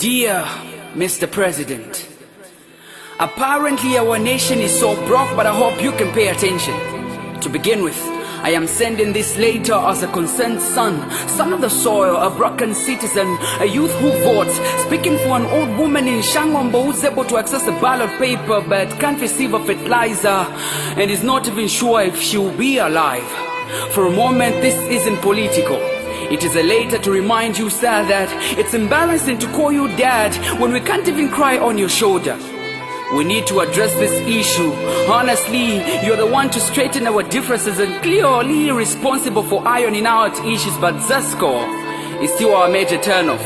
Dear Mr. President, apparently our nation is so broke, but I hope you can pay attention. To begin with, I am sending this letter as a concerned son of the soil, a broken citizen, a youth who votes, speaking for an old woman in Shangwambo who's able to access the ballot paper but can't receive a fertilizer and is not even sure if she will be alive. For a moment, this isn't political. It is a letter to remind you, sir, that it's embarrassing to call you dad when we can't even cry on your shoulder. We need to address this issue. Honestly, you're the one to straighten our differences and clearly responsible for ironing out issues, but Zasco is still our major turnoff.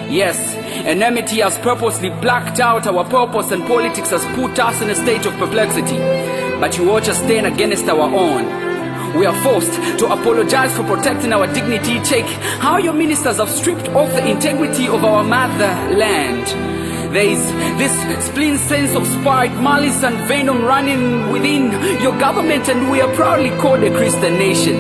Yes, enmity has purposely blacked out our purpose and politics has put us in a state of perplexity. But you watch us stand against our own. We are forced to apologize for protecting our dignity. Check how your ministers have stripped off the integrity of our motherland. There is this spleen sense of spite, malice and venom running within your government, and we are proudly called a Christian nation.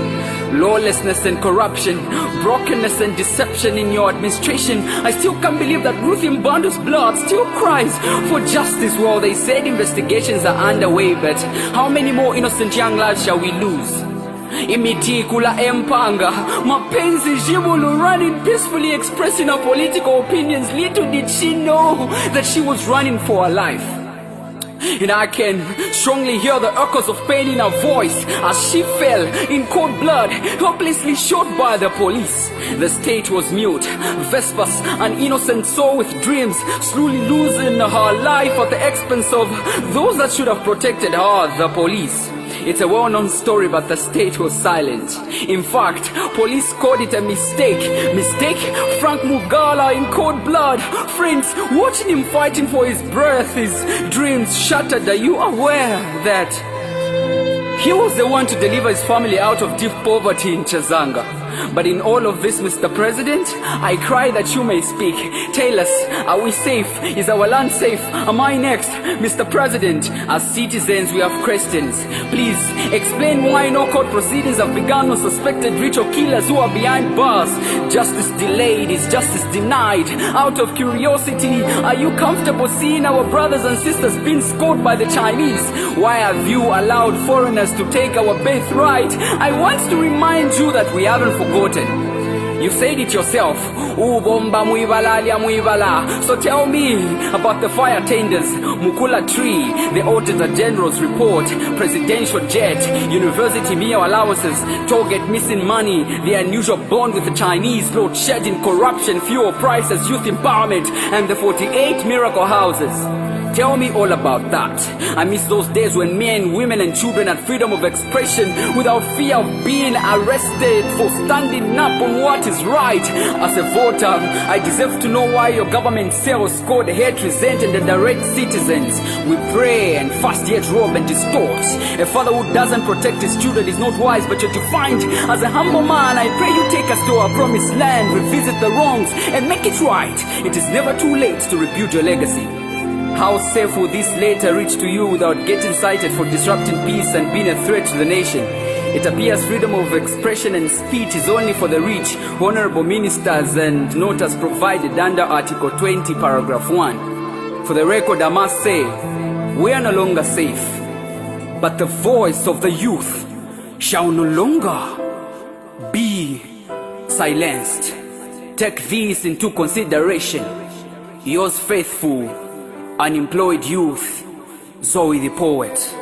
Lawlessness and corruption, brokenness and deception in your administration. I still can't believe that Ruth Imbandu's blood still cries for justice. Well, they said investigations are underway, but how many more innocent young lives shall we lose? Imitikula empanga, mapenzi jibulu running peacefully expressing her political opinions. Little did she know that she was running for her life. And I can strongly hear the echoes of pain in her voice as she fell in cold blood, helplessly shot by the police. The state was mute. Vespers, an innocent soul with dreams, slowly losing her life at the expense of those that should have protected her, the police. It's a well-known story, but the state was silent. In fact, police called it a mistake. Mistake? Frank Mugala in cold blood. Friends, watching him fighting for his breath, his dreams shattered. Are you aware that he was the one to deliver his family out of deep poverty in Chazanga? But in all of this, Mr. President, I cry that you may speak. Tell us, are we safe? Is our land safe? Am I next? Mr. President, as citizens, we have questions. Please, explain why no court proceedings have begun on suspected ritual killers who are behind bars. Justice delayed is justice denied. Out of curiosity, are you comfortable seeing our brothers and sisters being scored by the Chinese? Why have you allowed foreigners to take our birthright? I want to remind you that we haven't forgotten. You said it yourself. Ubomba muibalali muibala. So tell me about the fire tenders, Mukula tree, the Auditor General's report, presidential jet, university meal allowances, target missing money, the unusual bond with the Chinese, load shedding, corruption, fuel prices, youth empowerment, and the 48 miracle houses. Tell me all about that. I miss those days when men, women and children had freedom of expression without fear of being arrested for standing up on what is right. As a voter, I deserve to know why your government sells code hate, resent and direct citizens. We pray and fast yet rob and distort. A father who doesn't protect his children is not wise, but you're defined as a humble man. I pray you take us to our promised land, revisit the wrongs and make it right. It is never too late to rebuild your legacy. How safe will this letter reach to you without getting cited for disrupting peace and being a threat to the nation? It appears freedom of expression and speech is only for the rich, honorable ministers and not as provided under Article 20, Paragraph 1. For the record, I must say, we are no longer safe, but the voice of the youth shall no longer be silenced. Take this into consideration. Yours faithful, unemployed youth, Zoe the poet.